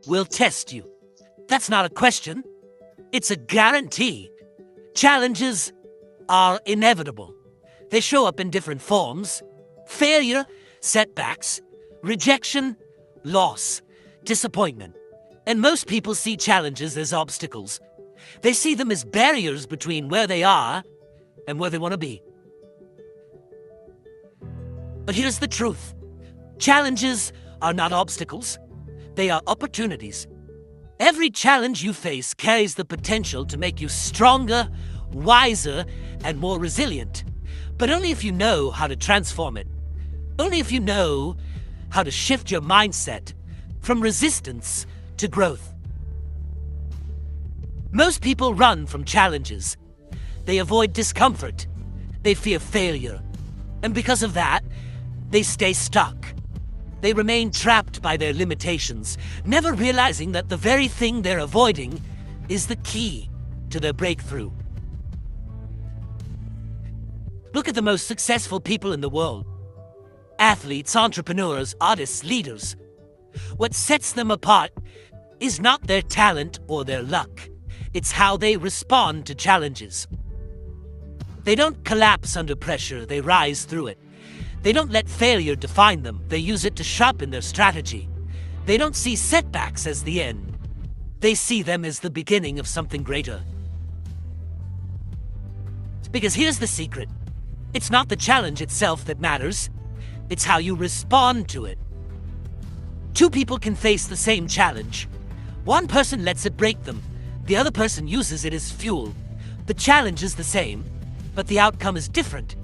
will test you. That's not a question. It's a guarantee. Challenges are inevitable. They show up in different forms: failure, setbacks, rejection, loss, disappointment. And most people see challenges as obstacles. They see them as barriers between where they are and where they want to be. But here's the truth. Challenges are not obstacles. They are opportunities. Every challenge you face carries the potential to make you stronger, wiser, and more resilient. But only if you know how to transform it. Only if you know how to shift your mindset from resistance to growth. Most people run from challenges. They avoid discomfort. They fear failure. And because of that, they stay stuck. They remain trapped by their limitations, never realizing that the very thing they're avoiding is the key to their breakthrough. Look at the most successful people in the world. Athletes, entrepreneurs, artists, leaders. What sets them apart is not their talent or their luck. It's how they respond to challenges. They don't collapse under pressure, they rise through it. They don't let failure define them, they use it to sharpen their strategy. They don't see setbacks as the end. They see them as the beginning of something greater. Because here's the secret. It's not the challenge itself that matters. It's how you respond to it. Two people can face the same challenge. One person lets it break them. The other person uses it as fuel. The challenge is the same, but the outcome is different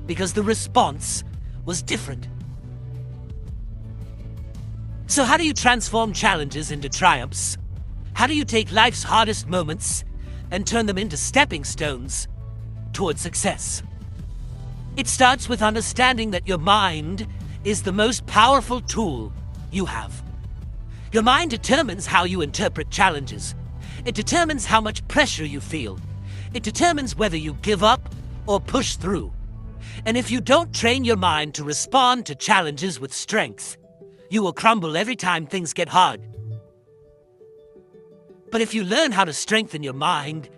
because the response was different. So how do you transform challenges into triumphs? How do you take life's hardest moments and turn them into stepping stones toward success? It starts with understanding that your mind is the most powerful tool you have. Your mind determines how you interpret challenges. It determines how much pressure you feel. It determines whether you give up or push through. And if you don't train your mind to respond to challenges with strength, you will crumble every time things get hard. But if you learn how to strengthen your mind,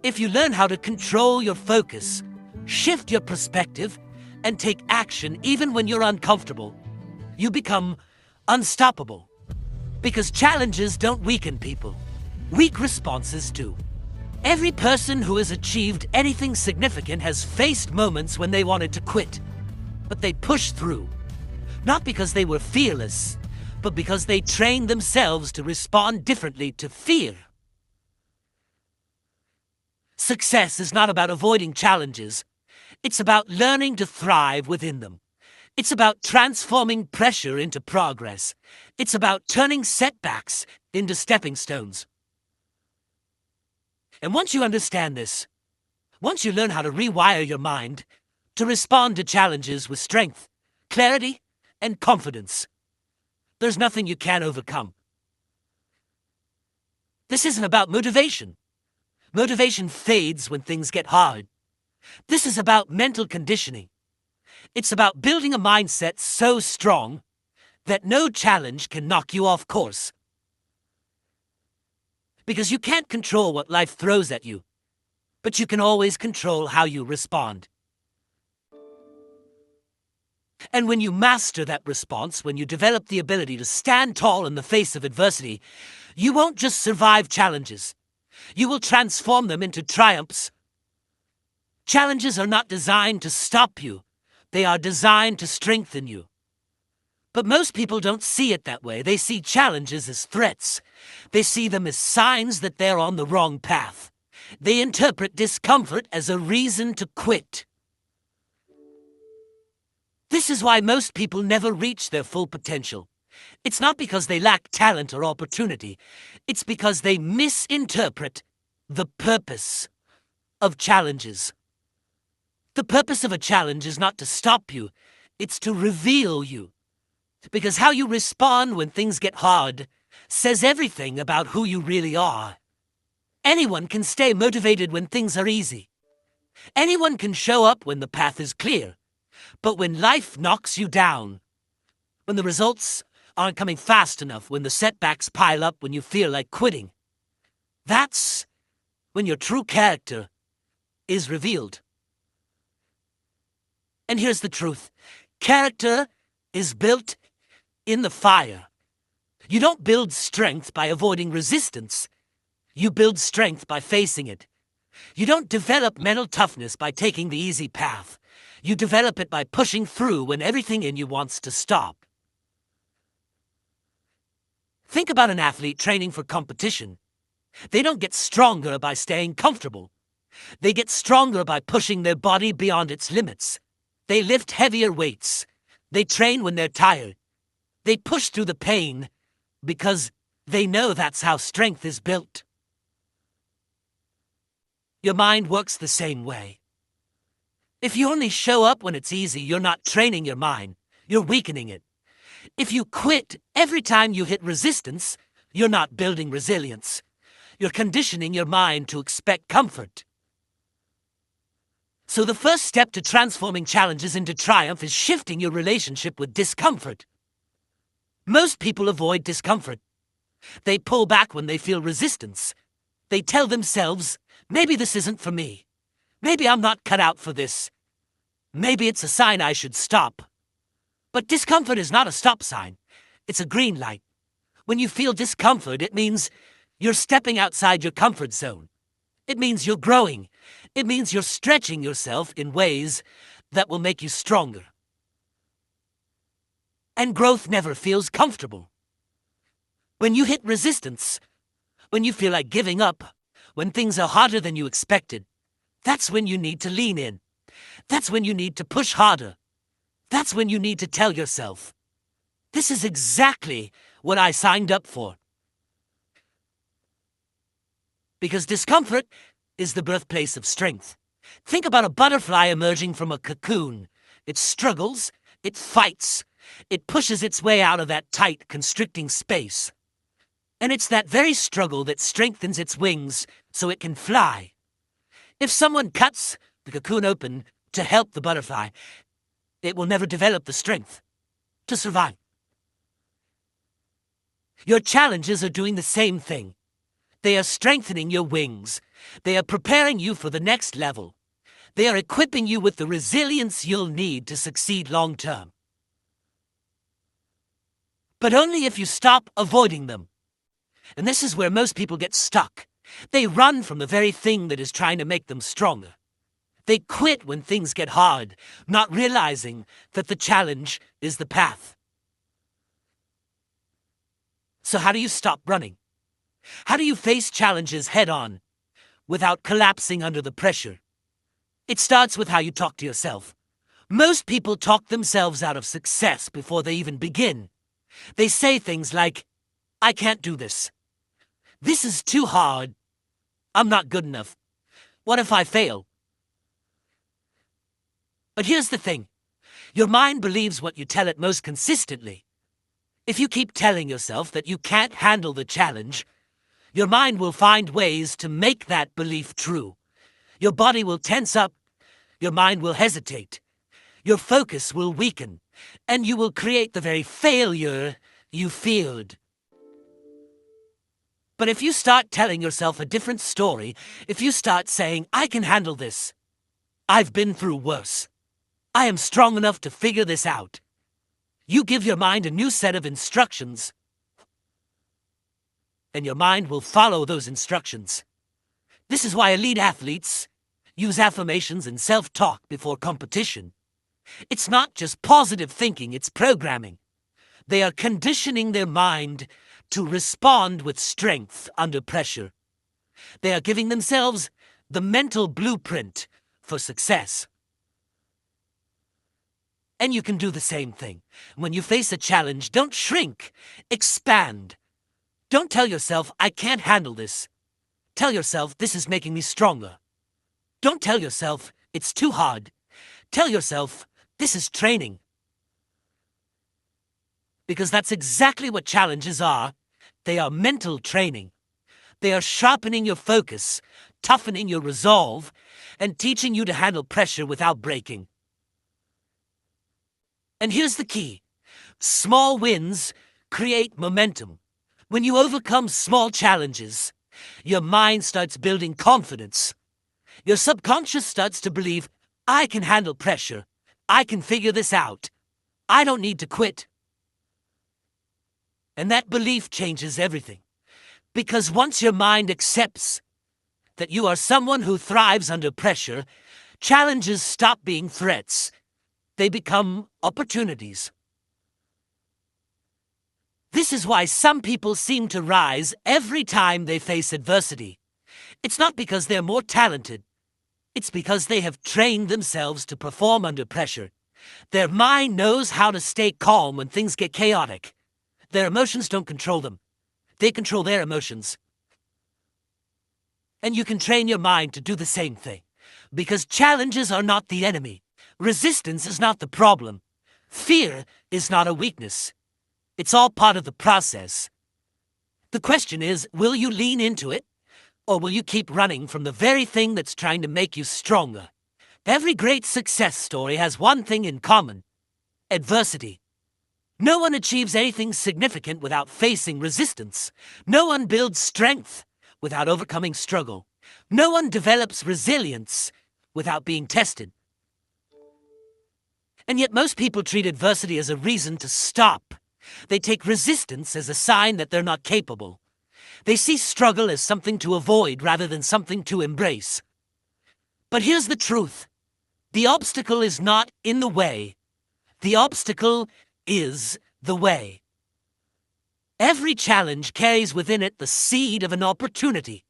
if you learn how to control your focus, shift your perspective, and take action even when you're uncomfortable, you become unstoppable. Because challenges don't weaken people. Weak responses do. Every person who has achieved anything significant has faced moments when they wanted to quit. But they pushed through. Not because they were fearless, but because they trained themselves to respond differently to fear. Success is not about avoiding challenges. It's about learning to thrive within them. It's about transforming pressure into progress. It's about turning setbacks into stepping stones. And once you understand this, once you learn how to rewire your mind to respond to challenges with strength, clarity, and confidence, there's nothing you can't overcome. This isn't about motivation. Motivation fades when things get hard. This is about mental conditioning. It's about building a mindset so strong that no challenge can knock you off course. Because you can't control what life throws at you, but you can always control how you respond. And when you master that response, when you develop the ability to stand tall in the face of adversity, you won't just survive challenges. You will transform them into triumphs. Challenges are not designed to stop you. They are designed to strengthen you. But most people don't see it that way. They see challenges as threats. They see them as signs that they're on the wrong path. They interpret discomfort as a reason to quit. This is why most people never reach their full potential. It's not because they lack talent or opportunity. It's because they misinterpret the purpose of challenges. The purpose of a challenge is not to stop you. It's to reveal you. Because how you respond when things get hard says everything about who you really are. Anyone can stay motivated when things are easy. Anyone can show up when the path is clear. But when life knocks you down, when the results aren't coming fast enough, when the setbacks pile up, when you feel like quitting. That's when your true character is revealed. And here's the truth. Character is built in the fire. You don't build strength by avoiding resistance. You build strength by facing it. You don't develop mental toughness by taking the easy path. You develop it by pushing through when everything in you wants to stop. Think about an athlete training for competition. They don't get stronger by staying comfortable. They get stronger by pushing their body beyond its limits. They lift heavier weights. They train when they're tired. They push through the pain because they know that's how strength is built. Your mind works the same way. If you only show up when it's easy, you're not training your mind. You're weakening it. If you quit every time you hit resistance, you're not building resilience. You're conditioning your mind to expect comfort. So the first step to transforming challenges into triumph is shifting your relationship with discomfort. Most people avoid discomfort. They pull back when they feel resistance. They tell themselves, maybe this isn't for me. Maybe I'm not cut out for this. Maybe it's a sign I should stop. But discomfort is not a stop sign. It's a green light. When you feel discomfort, it means you're stepping outside your comfort zone. It means you're growing. It means you're stretching yourself in ways that will make you stronger. And growth never feels comfortable. When you hit resistance, when you feel like giving up, when things are harder than you expected, that's when you need to lean in. That's when you need to push harder. That's when you need to tell yourself, this is exactly what I signed up for. Because discomfort is the birthplace of strength. Think about a butterfly emerging from a cocoon. It struggles, it fights, it pushes its way out of that tight, constricting space. And it's that very struggle that strengthens its wings so it can fly. If someone cuts the cocoon open to help the butterfly, it will never develop the strength to survive. Your challenges are doing the same thing. They are strengthening your wings. They are preparing you for the next level. They are equipping you with the resilience you'll need to succeed long term. But only if you stop avoiding them. And this is where most people get stuck. They run from the very thing that is trying to make them stronger. They quit when things get hard, not realizing that the challenge is the path. So how do you stop running? How do you face challenges head-on without collapsing under the pressure? It starts with how you talk to yourself. Most people talk themselves out of success before they even begin. They say things like, I can't do this. This is too hard. I'm not good enough. What if I fail? But here's the thing. Your mind believes what you tell it most consistently. If you keep telling yourself that you can't handle the challenge, your mind will find ways to make that belief true. Your body will tense up. Your mind will hesitate. Your focus will weaken. And you will create the very failure you feared. But if you start telling yourself a different story, if you start saying, I can handle this. I've been through worse. I am strong enough to figure this out. You give your mind a new set of instructions, and your mind will follow those instructions. This is why elite athletes use affirmations and self-talk before competition. It's not just positive thinking, it's programming. They are conditioning their mind to respond with strength under pressure. They are giving themselves the mental blueprint for success. And you can do the same thing. When you face a challenge, don't shrink, expand. Don't tell yourself, I can't handle this. Tell yourself, this is making me stronger. Don't tell yourself, it's too hard. Tell yourself, this is training. Because that's exactly what challenges are. They are mental training. They are sharpening your focus, toughening your resolve, and teaching you to handle pressure without breaking. And here's the key. Small wins create momentum. When you overcome small challenges, your mind starts building confidence. Your subconscious starts to believe, I can handle pressure. I can figure this out. I don't need to quit. And that belief changes everything. Because once your mind accepts that you are someone who thrives under pressure, challenges stop being threats. They become opportunities. This is why some people seem to rise every time they face adversity. It's not because they're more talented. It's because they have trained themselves to perform under pressure. Their mind knows how to stay calm when things get chaotic. Their emotions don't control them. They control their emotions. And you can train your mind to do the same thing. Because challenges are not the enemy. Resistance is not the problem. Fear is not a weakness. It's all part of the process. The question is, will you lean into it? Or will you keep running from the very thing that's trying to make you stronger? Every great success story has one thing in common: adversity. No one achieves anything significant without facing resistance. No one builds strength without overcoming struggle. No one develops resilience without being tested. And yet most people treat adversity as a reason to stop. They take resistance as a sign that they're not capable. They see struggle as something to avoid rather than something to embrace. But here's the truth. The obstacle is not in the way. The obstacle is the way. Every challenge carries within it the seed of an opportunity.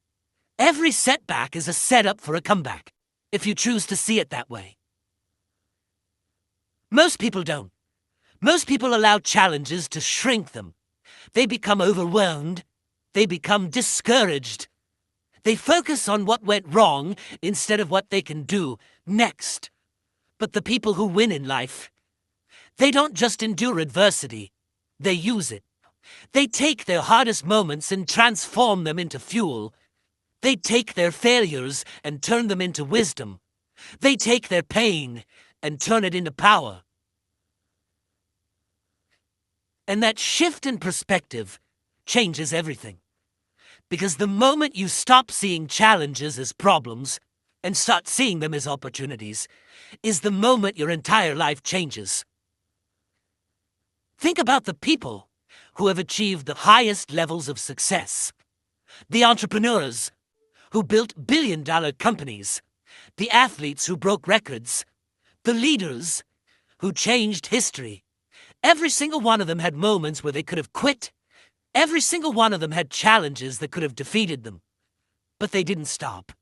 Every setback is a setup for a comeback, if you choose to see it that way. Most people don't. Most people allow challenges to shrink them. They become overwhelmed. They become discouraged. They focus on what went wrong instead of what they can do next. But the people who win in life, they don't just endure adversity. They use it. They take their hardest moments and transform them into fuel. They take their failures and turn them into wisdom. They take their pain and turn it into power. And that shift in perspective changes everything. Because the moment you stop seeing challenges as problems and start seeing them as opportunities, is the moment your entire life changes. Think about the people who have achieved the highest levels of success. The entrepreneurs who built billion-dollar companies. The athletes who broke records. The leaders who changed history. Every single one of them had moments where they could have quit. Every single one of them had challenges that could have defeated them. But they didn't stop.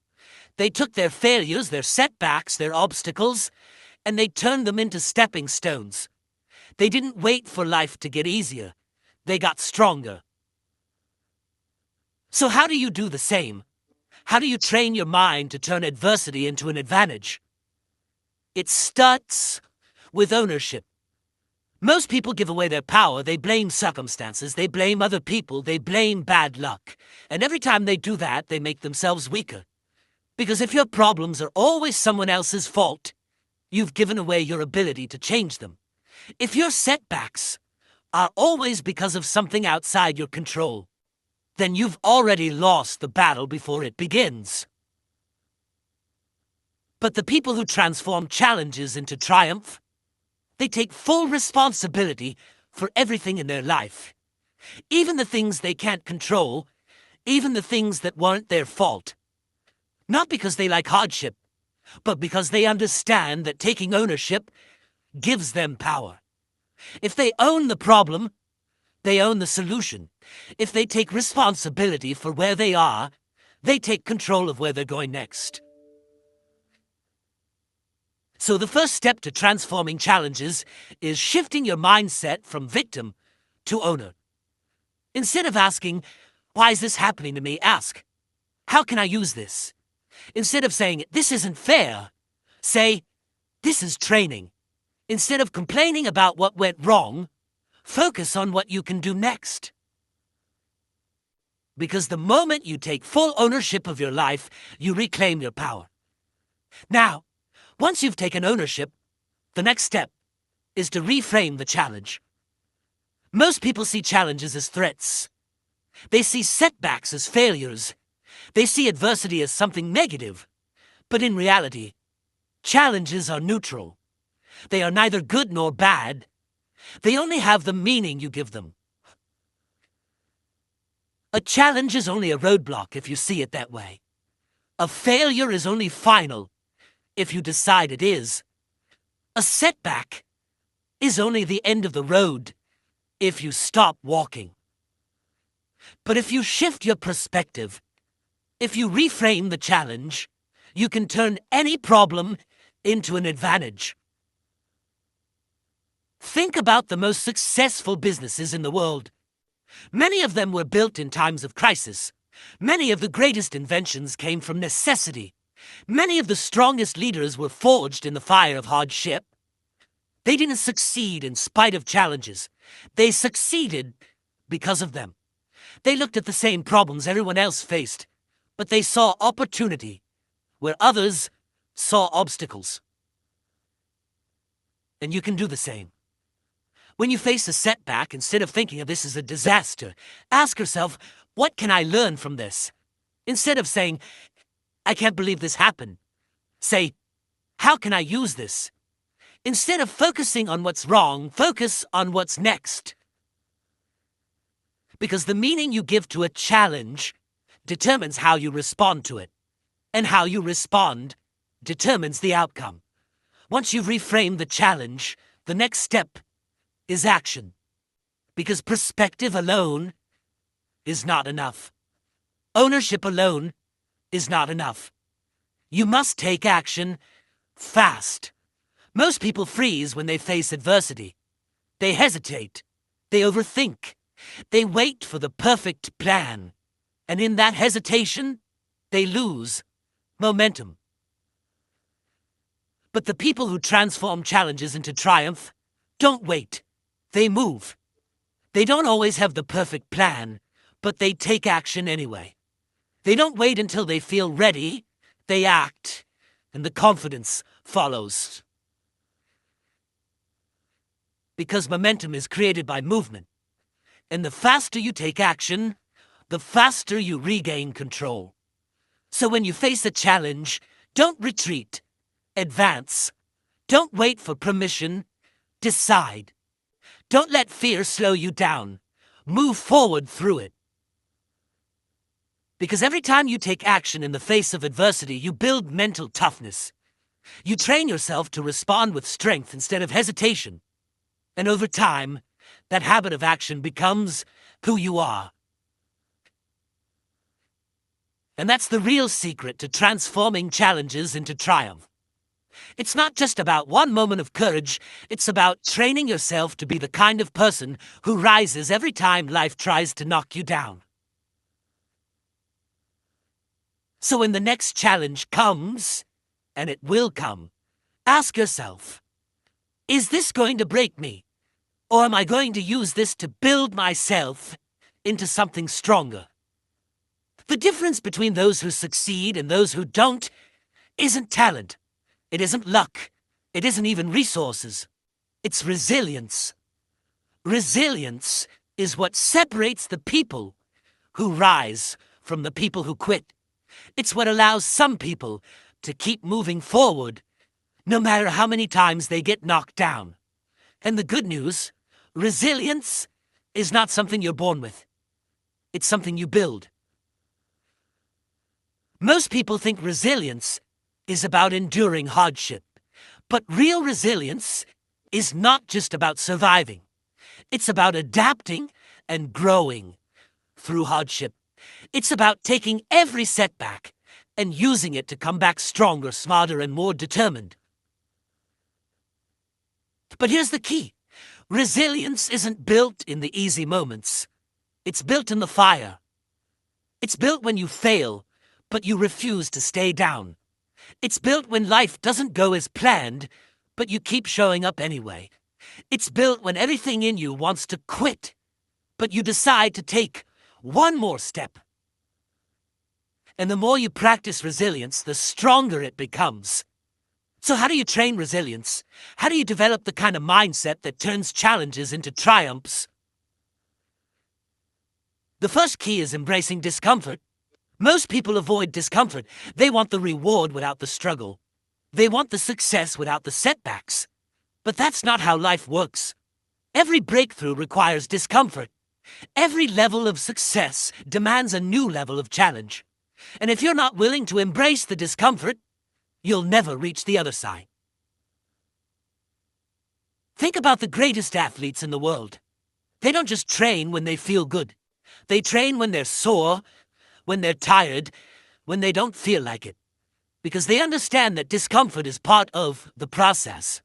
They took their failures, their setbacks, their obstacles, and they turned them into stepping stones. They didn't wait for life to get easier. They got stronger. So how do you do the same? How do you train your mind to turn adversity into an advantage? It starts with ownership. Most people give away their power. They blame circumstances. They blame other people. They blame bad luck. And every time they do that, they make themselves weaker. Because if your problems are always someone else's fault, you've given away your ability to change them. If your setbacks are always because of something outside your control, then you've already lost the battle before it begins. But the people who transform challenges into triumph, they take full responsibility for everything in their life. Even the things they can't control, even the things that weren't their fault. Not because they like hardship, but because they understand that taking ownership gives them power. If they own the problem, they own the solution. If they take responsibility for where they are, they take control of where they're going next. So the first step to transforming challenges is shifting your mindset from victim to owner. Instead of asking, why is this happening to me? Ask, how can I use this? Instead of saying, this isn't fair, say, this is training. Instead of complaining about what went wrong, focus on what you can do next. Because the moment you take full ownership of your life, you reclaim your power. Now, once you've taken ownership, the next step is to reframe the challenge. Most people see challenges as threats. They see setbacks as failures. They see adversity as something negative. But in reality, challenges are neutral. They are neither good nor bad. They only have the meaning you give them. A challenge is only a roadblock if you see it that way. A failure is only final if you decide it is. A setback is only the end of the road if you stop walking. But if you shift your perspective, if you reframe the challenge, you can turn any problem into an advantage. Think about the most successful businesses in the world. Many of them were built in times of crisis. Many of the greatest inventions came from necessity. Many of the strongest leaders were forged in the fire of hardship. They didn't succeed in spite of challenges. They succeeded because of them. They looked at the same problems everyone else faced, but they saw opportunity where others saw obstacles. And you can do the same. When you face a setback, instead of thinking of this as a disaster, ask yourself, what can I learn from this? Instead of saying, I can't believe this happened, say, how can I use this? Instead of focusing on what's wrong, focus on what's next. Because the meaning you give to a challenge determines how you respond to it. And how you respond determines the outcome. Once you've reframed the challenge, the next step is action. Because perspective alone is not enough. Ownership alone is not enough. You must take action fast. Most people freeze when they face adversity. They hesitate. They overthink. They wait for the perfect plan. And in that hesitation, they lose momentum. But the people who transform challenges into triumph don't wait. They move. They don't always have the perfect plan, but they take action anyway. They don't wait until they feel ready. They act, and the confidence follows. Because momentum is created by movement. And the faster you take action, the faster you regain control. So when you face a challenge, don't retreat. Advance. Don't wait for permission. Decide. Don't let fear slow you down. Move forward through it. Because every time you take action in the face of adversity, you build mental toughness. You train yourself to respond with strength instead of hesitation. And over time, that habit of action becomes who you are. And that's the real secret to transforming challenges into triumph. It's not just about one moment of courage, it's about training yourself to be the kind of person who rises every time life tries to knock you down. So when the next challenge comes, and it will come, ask yourself, is this going to break me? Or am I going to use this to build myself into something stronger? The difference between those who succeed and those who don't isn't talent. It isn't luck. It isn't even resources. It's resilience. Resilience is what separates the people who rise from the people who quit. It's what allows some people to keep moving forward, no matter how many times they get knocked down. And the good news, resilience is not something you're born with. It's something you build. Most people think resilience is about enduring hardship. But real resilience is not just about surviving. It's about adapting and growing through hardship. It's about taking every setback and using it to come back stronger, smarter, and more determined. But here's the key. Resilience isn't built in the easy moments. It's built in the fire. It's built when you fail, but you refuse to stay down. It's built when life doesn't go as planned, but you keep showing up anyway. It's built when everything in you wants to quit, but you decide to take one more step. And the more you practice resilience, the stronger it becomes. So how do you train resilience? How do you develop the kind of mindset that turns challenges into triumphs? The first key is embracing discomfort. Most people avoid discomfort. They want the reward without the struggle. They want the success without the setbacks. But that's not how life works. Every breakthrough requires discomfort. Every level of success demands a new level of challenge. And if you're not willing to embrace the discomfort, you'll never reach the other side. Think about the greatest athletes in the world. They don't just train when they feel good. They train when they're sore, when they're tired, when they don't feel like it. Because they understand that discomfort is part of the process.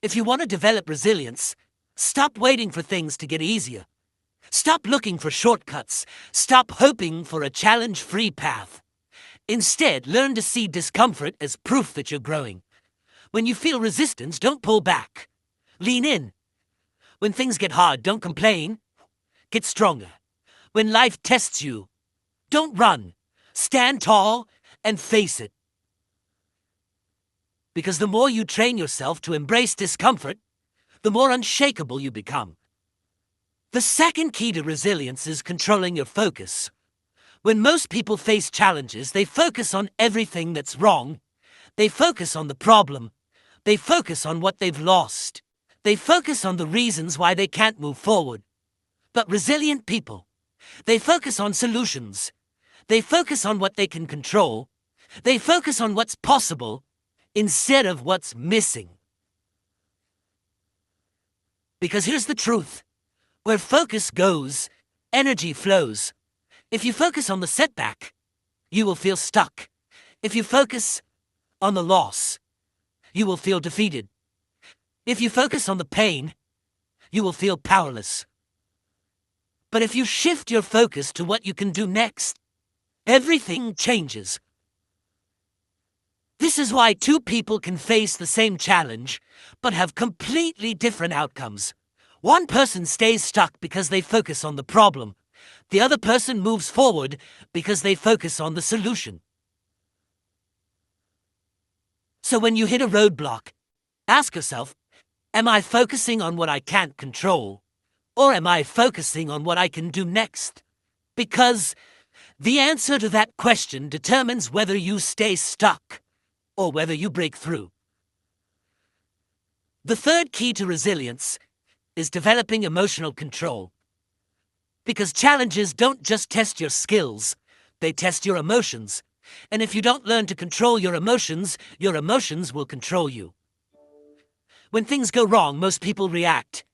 If you want to develop resilience, stop waiting for things to get easier. Stop looking for shortcuts. Stop hoping for a challenge-free path. Instead, learn to see discomfort as proof that you're growing. When you feel resistance, don't pull back. Lean in. When things get hard, don't complain. Get stronger. When life tests you, don't run. Stand tall and face it. Because the more you train yourself to embrace discomfort, the more unshakable you become. The second key to resilience is controlling your focus. When most people face challenges, they focus on everything that's wrong. They focus on the problem. They focus on what they've lost. They focus on the reasons why they can't move forward. But resilient people, they focus on solutions. They focus on what they can control. They focus on what's possible instead of what's missing. Because here's the truth. Where focus goes, energy flows. If you focus on the setback, you will feel stuck. If you focus on the loss, you will feel defeated. If you focus on the pain, you will feel powerless. But if you shift your focus to what you can do next, everything changes. This is why two people can face the same challenge, but have completely different outcomes. One person stays stuck because they focus on the problem. The other person moves forward because they focus on the solution. So when you hit a roadblock, ask yourself, am I focusing on what I can't control? Or am I focusing on what I can do next? Because the answer to that question determines whether you stay stuck or whether you break through. The third key to resilience is developing emotional control. Because challenges don't just test your skills, they test your emotions. And if you don't learn to control your emotions will control you. When things go wrong, most people react.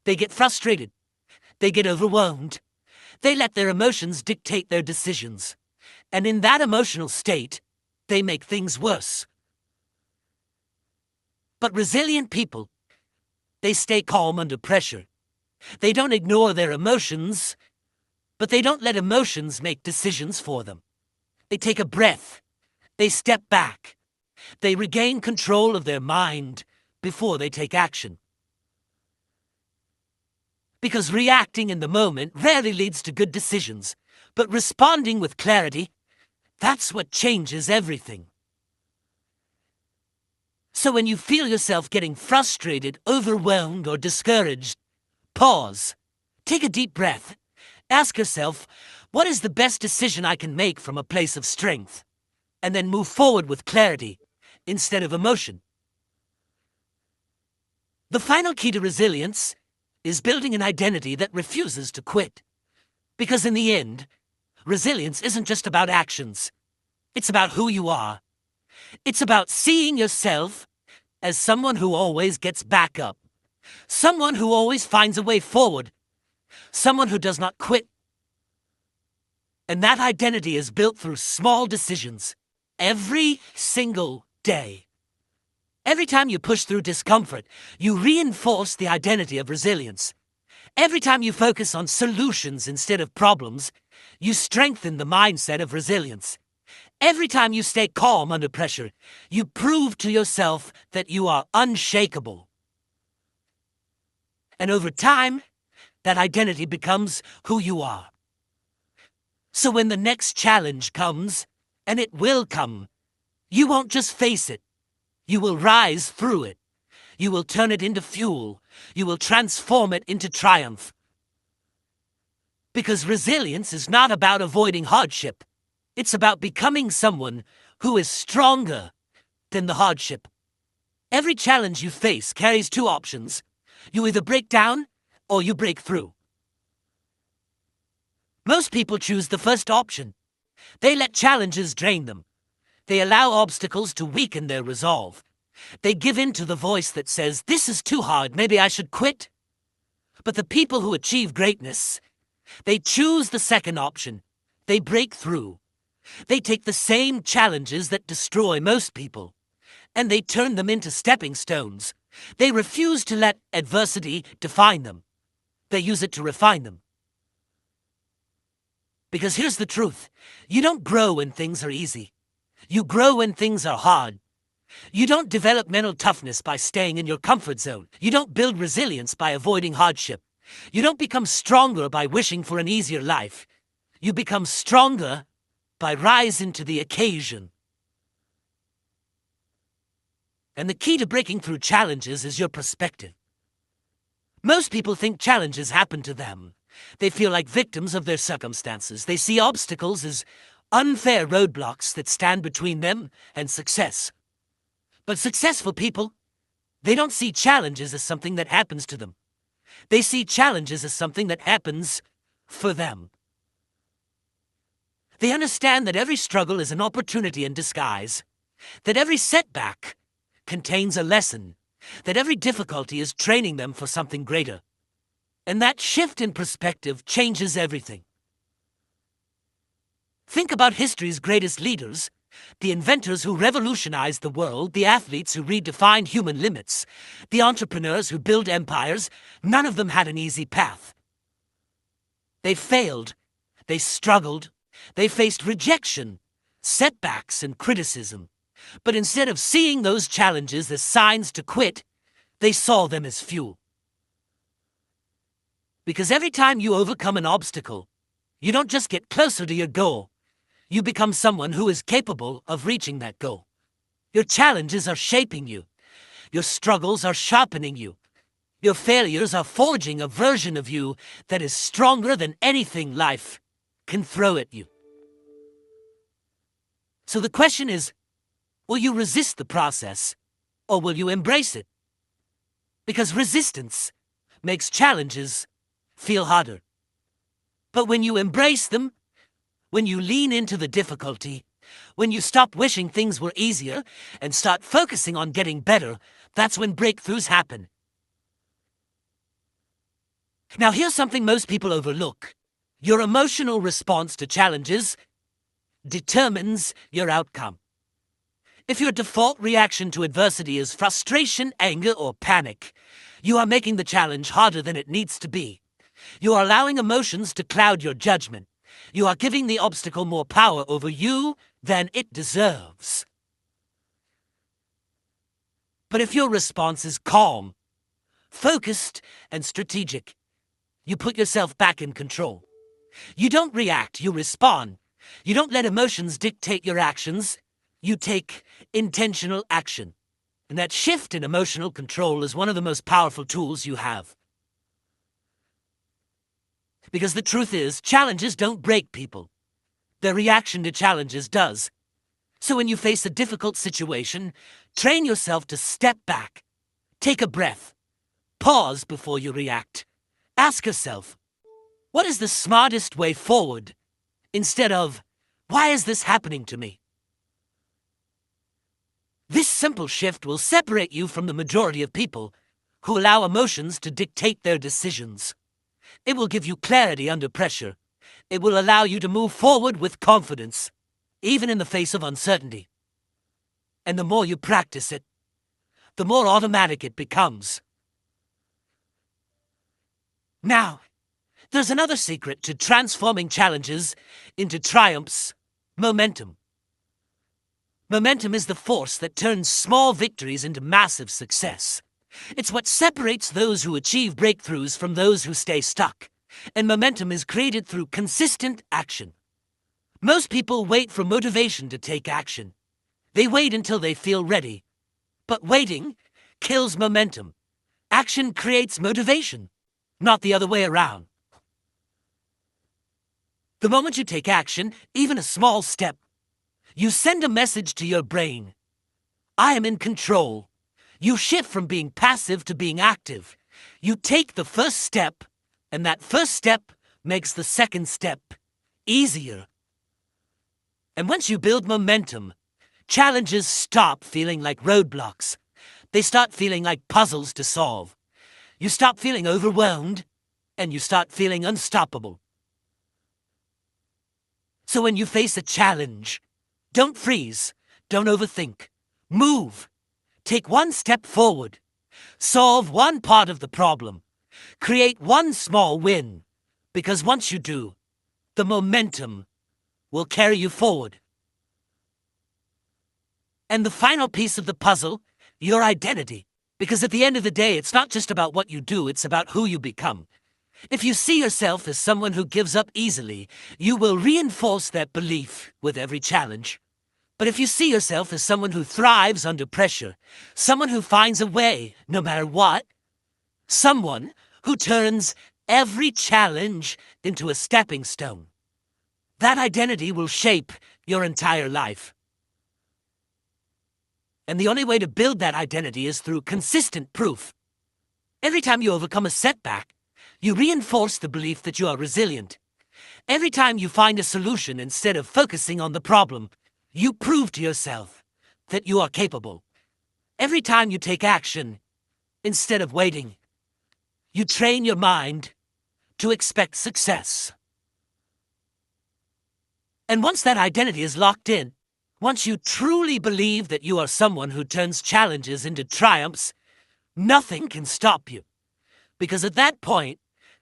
They get frustrated. They get overwhelmed. They let their emotions dictate their decisions. And in that emotional state, they make things worse. But resilient people, they stay calm under pressure. They don't ignore their emotions, but they don't let emotions make decisions for them. They take a breath. They step back. They regain control of their mind before they take action. Because reacting in the moment rarely leads to good decisions, but responding with clarity, that's what changes everything. So when you feel yourself getting frustrated, overwhelmed, or discouraged, pause. Take a deep breath. Ask yourself, what is the best decision I can make from a place of strength? And then move forward with clarity instead of emotion. The final key to resilience is building an identity that refuses to quit. Because in the end, resilience isn't just about actions. It's about who you are. It's about seeing yourself as someone who always gets back up. Someone who always finds a way forward. Someone who does not quit. And that identity is built through small decisions every single day. Every time you push through discomfort, you reinforce the identity of resilience. Every time you focus on solutions instead of problems, you strengthen the mindset of resilience. Every time you stay calm under pressure, you prove to yourself that you are unshakable. And over time, that identity becomes who you are. So when the next challenge comes, and it will come, you won't just face it. You will rise through it. You will turn it into fuel. You will transform it into triumph. Because resilience is not about avoiding hardship. It's about becoming someone who is stronger than the hardship. Every challenge you face carries two options. You either break down or you break through. Most people choose the first option. They let challenges drain them. They allow obstacles to weaken their resolve. They give in to the voice that says, "This is too hard, maybe I should quit." But the people who achieve greatness, they choose the second option. They break through. They take the same challenges that destroy most people, and they turn them into stepping stones. They refuse to let adversity define them. They use it to refine them. Because here's the truth. You don't grow when things are easy. You grow when things are hard. You don't develop mental toughness by staying in your comfort zone. You don't build resilience by avoiding hardship. You don't become stronger by wishing for an easier life. You become stronger by rising to the occasion. And the key to breaking through challenges is your perspective. Most people think challenges happen to them. They feel like victims of their circumstances. They see obstacles as unfair roadblocks that stand between them and success. But successful people, they don't see challenges as something that happens to them. They see challenges as something that happens for them. They understand that every struggle is an opportunity in disguise, that every setback contains a lesson, that every difficulty is training them for something greater. And that shift in perspective changes everything. Think about history's greatest leaders, the inventors who revolutionized the world, the athletes who redefined human limits, the entrepreneurs who built empires. None of them had an easy path. They failed, they struggled, they faced rejection, setbacks, and criticism. But instead of seeing those challenges as signs to quit, they saw them as fuel. Because every time you overcome an obstacle, you don't just get closer to your goal. You become someone who is capable of reaching that goal. Your challenges are shaping you. Your struggles are sharpening you. Your failures are forging a version of you that is stronger than anything life can throw at you. So the question is, will you resist the process, or will you embrace it? Because resistance makes challenges feel harder. But when you embrace them, when you lean into the difficulty, when you stop wishing things were easier and start focusing on getting better, that's when breakthroughs happen. Now here's something most people overlook. Your emotional response to challenges determines your outcome. If your default reaction to adversity is frustration, anger, or panic, you are making the challenge harder than it needs to be. You are allowing emotions to cloud your judgment. You are giving the obstacle more power over you than it deserves. But if your response is calm, focused, and strategic, you put yourself back in control. You don't react, you respond. You don't let emotions dictate your actions. You take intentional action. And that shift in emotional control is one of the most powerful tools you have. Because the truth is, challenges don't break people. Their reaction to challenges does. So when you face a difficult situation, train yourself to step back. Take a breath. Pause before you react. Ask yourself, what is the smartest way forward? Instead of, why is this happening to me? This simple shift will separate you from the majority of people who allow emotions to dictate their decisions. It will give you clarity under pressure. It will allow you to move forward with confidence, even in the face of uncertainty. And the more you practice it, the more automatic it becomes. Now, there's another secret to transforming challenges into triumphs: momentum. Momentum is the force that turns small victories into massive success. It's what separates those who achieve breakthroughs from those who stay stuck. And momentum is created through consistent action. Most people wait for motivation to take action. They wait until they feel ready. But waiting kills momentum. Action creates motivation, not the other way around. The moment you take action, even a small step, you send a message to your brain. I am in control. You shift from being passive to being active. You take the first step, and that first step makes the second step easier. And once you build momentum, challenges stop feeling like roadblocks. They start feeling like puzzles to solve. You stop feeling overwhelmed, and you start feeling unstoppable. So when you face a challenge, don't freeze, don't overthink. Move. Take one step forward. Solve one part of the problem. Create one small win. Because once you do, the momentum will carry you forward. And the final piece of the puzzle, your identity. Because at the end of the day, it's not just about what you do, it's about who you become. If you see yourself as someone who gives up easily, you will reinforce that belief with every challenge. But if you see yourself as someone who thrives under pressure, someone who finds a way no matter what, someone who turns every challenge into a stepping stone, that identity will shape your entire life. And the only way to build that identity is through consistent proof. Every time you overcome a setback, you reinforce the belief that you are resilient. Every time you find a solution instead of focusing on the problem, you prove to yourself that you are capable. Every time you take action, instead of waiting, you train your mind to expect success. And once that identity is locked in, once you truly believe that you are someone who turns challenges into triumphs, nothing can stop you. Because at that point,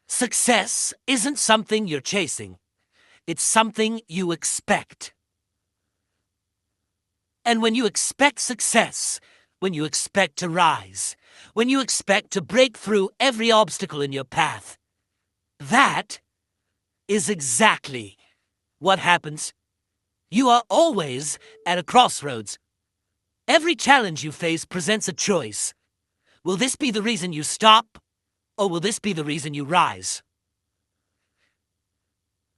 success isn't something you're chasing. It's something you expect. And when you expect success, when you expect to rise, when you expect to break through every obstacle in your path, that is exactly what happens. You are always at a crossroads. Every challenge you face presents a choice. Will this be the reason you stop, or will this be the reason you rise?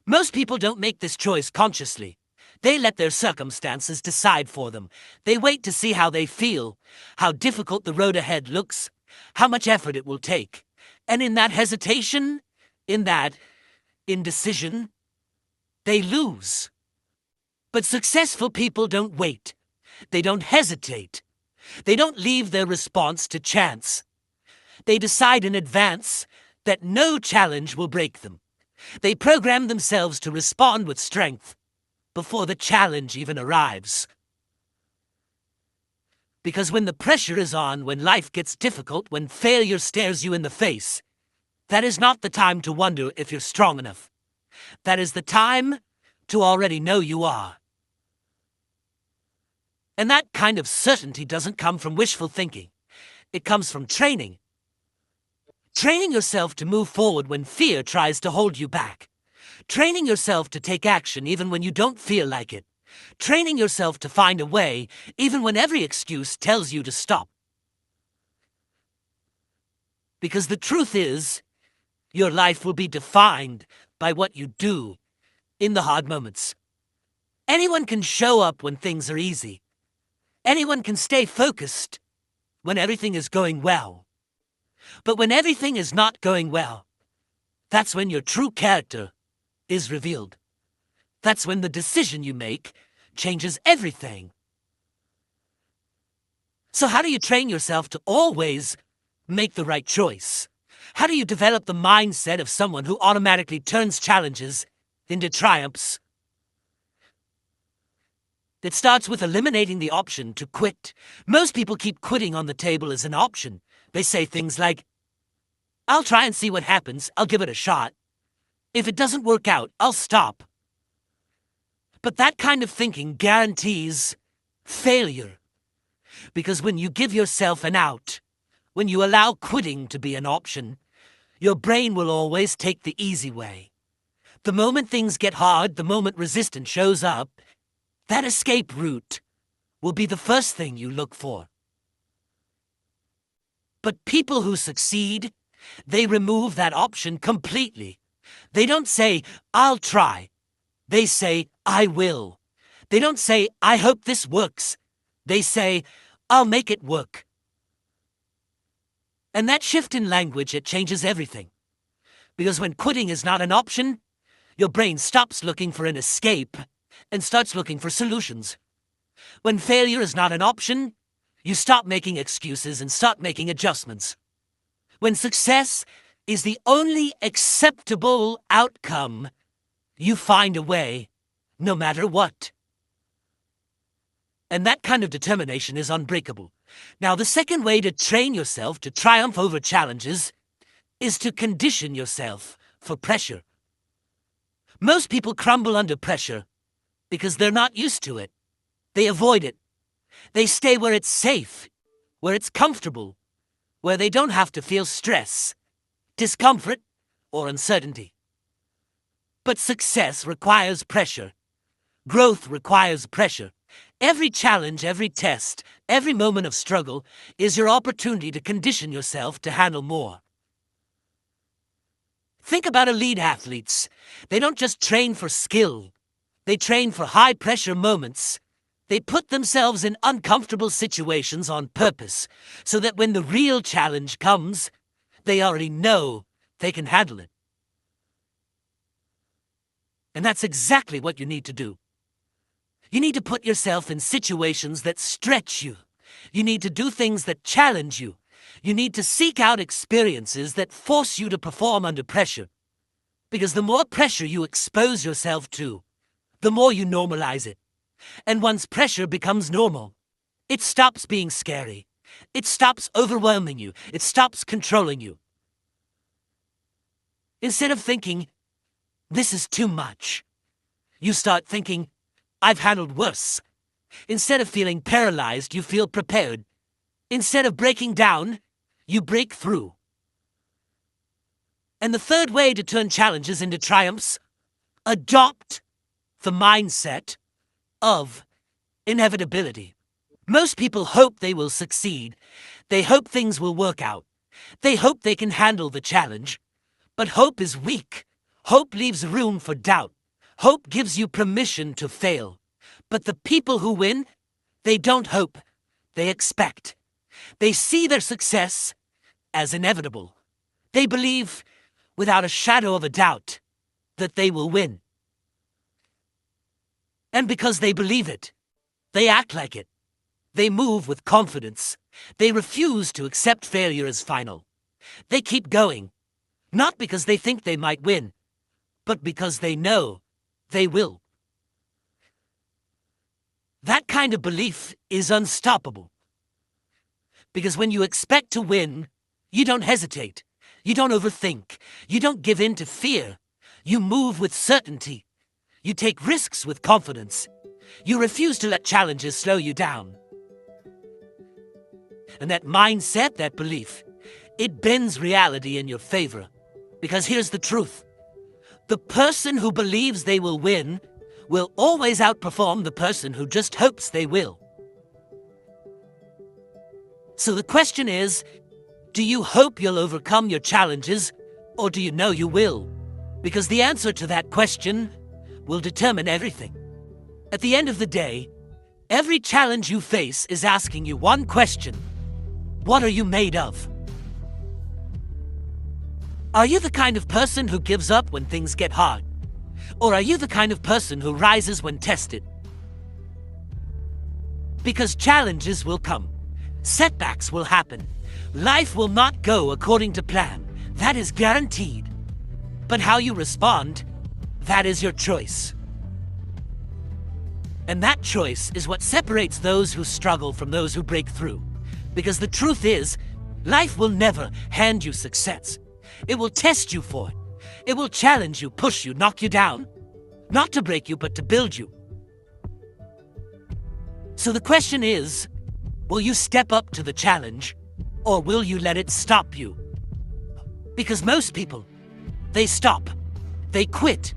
Most people don't make this choice consciously. They let their circumstances decide for them. They wait to see how they feel, how difficult the road ahead looks, how much effort it will take. And in that hesitation, in that indecision, they lose. But successful people don't wait. They don't hesitate. They don't leave their response to chance. They decide in advance that no challenge will break them. They program themselves to respond with strength before the challenge even arrives. Because when the pressure is on, when life gets difficult, when failure stares you in the face, that is not the time to wonder if you're strong enough. That is the time to already know you are. And that kind of certainty doesn't come from wishful thinking. It comes from training. Training yourself to move forward when fear tries to hold you back. Training yourself to take action even when you don't feel like it. Training yourself to find a way even when every excuse tells you to stop. Because the truth is, your life will be defined by what you do in the hard moments. Anyone can show up when things are easy. Anyone can stay focused when everything is going well. But when everything is not going well, that's when your true character is revealed. That's when the decision you make changes everything. So how do you train yourself to always make the right choice? How do you develop the mindset of someone who automatically turns challenges into triumphs? It starts with eliminating the option to quit. Most people keep quitting on the table as an option. They say things like, I'll try and see what happens, I'll give it a shot. If it doesn't work out, I'll stop. But that kind of thinking guarantees failure. Because when you give yourself an out, when you allow quitting to be an option, your brain will always take the easy way. The moment things get hard, the moment resistance shows up, that escape route will be the first thing you look for. But people who succeed, they remove that option completely. They don't say, I'll try. They say, I will. They don't say, I hope this works. They say, I'll make it work. And that shift in language, it changes everything. Because when quitting is not an option, your brain stops looking for an escape and starts looking for solutions. When failure is not an option, you stop making excuses and start making adjustments. When success is the only acceptable outcome, you find a way, no matter what. And that kind of determination is unbreakable. Now, the second way to train yourself to triumph over challenges is to condition yourself for pressure. Most people crumble under pressure because they're not used to it. They avoid it. They stay where it's safe, where it's comfortable, where they don't have to feel stress, discomfort, or uncertainty. But success requires pressure. Growth requires pressure. Every challenge, every test, every moment of struggle is your opportunity to condition yourself to handle more. Think about elite athletes. They don't just train for skill. They train for high-pressure moments. They put themselves in uncomfortable situations on purpose so that when the real challenge comes, they already know they can handle it. And that's exactly what you need to do. You need to put yourself in situations that stretch you. You need to do things that challenge you. You need to seek out experiences that force you to perform under pressure. Because the more pressure you expose yourself to, the more you normalize it. And once pressure becomes normal, it stops being scary. It stops overwhelming you. It stops controlling you. Instead of thinking, this is too much, you start thinking, I've handled worse. Instead of feeling paralyzed, you feel prepared. Instead of breaking down, you break through. And the third way to turn challenges into triumphs, adopt the mindset of inevitability. Most people hope they will succeed. They hope things will work out. They hope they can handle the challenge. But hope is weak. Hope leaves room for doubt. Hope gives you permission to fail. But the people who win, they don't hope. They expect. They see their success as inevitable. They believe, without a shadow of a doubt, that they will win. And because they believe it, they act like it. They move with confidence. They refuse to accept failure as final. They keep going, not because they think they might win, but because they know they will. That kind of belief is unstoppable. Because when you expect to win, you don't hesitate. You don't overthink. You don't give in to fear. You move with certainty. You take risks with confidence. You refuse to let challenges slow you down. And that mindset, that belief, it bends reality in your favor. Because here's the truth. The person who believes they will win will always outperform the person who just hopes they will. So the question is, do you hope you'll overcome your challenges, or do you know you will? Because the answer to that question will determine everything. At the end of the day, every challenge you face is asking you one question. What are you made of? Are you the kind of person who gives up when things get hard? Or are you the kind of person who rises when tested? Because challenges will come. Setbacks will happen. Life will not go according to plan. That is guaranteed. But how you respond, that is your choice. And that choice is what separates those who struggle from those who break through. Because the truth is, life will never hand you success. It will test you for it. It will challenge you, push you, knock you down. Not to break you, but to build you. So the question is, will you step up to the challenge, or will you let it stop you? Because most people, they stop. They quit.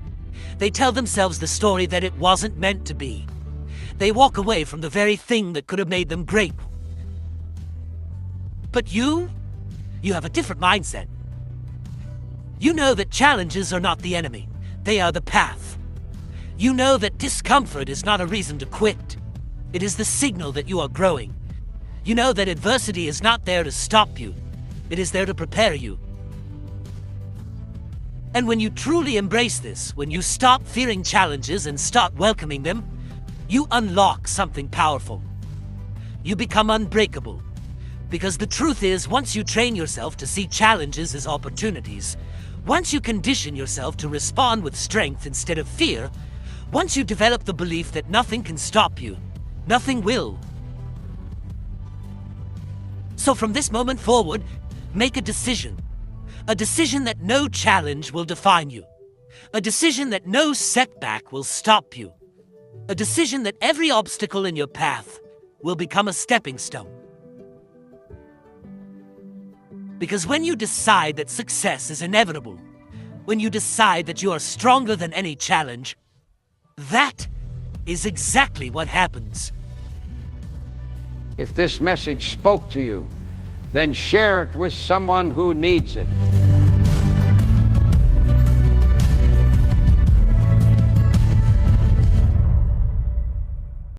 They tell themselves the story that it wasn't meant to be. They walk away from the very thing that could have made them great. But you have a different mindset. You know that challenges are not the enemy. They are the path. You know that discomfort is not a reason to quit. It is the signal that you are growing. You know that adversity is not there to stop you. It is there to prepare you. And when you truly embrace this, when you stop fearing challenges and start welcoming them, you unlock something powerful. You become unbreakable. Because the truth is, once you train yourself to see challenges as opportunities, once you condition yourself to respond with strength instead of fear, once you develop the belief that nothing can stop you, nothing will. So from this moment forward, make a decision. A decision that no challenge will define you. A decision that no setback will stop you. A decision that every obstacle in your path will become a stepping stone. Because when you decide that success is inevitable, when you decide that you are stronger than any challenge, that is exactly what happens. If this message spoke to you, then share it with someone who needs it.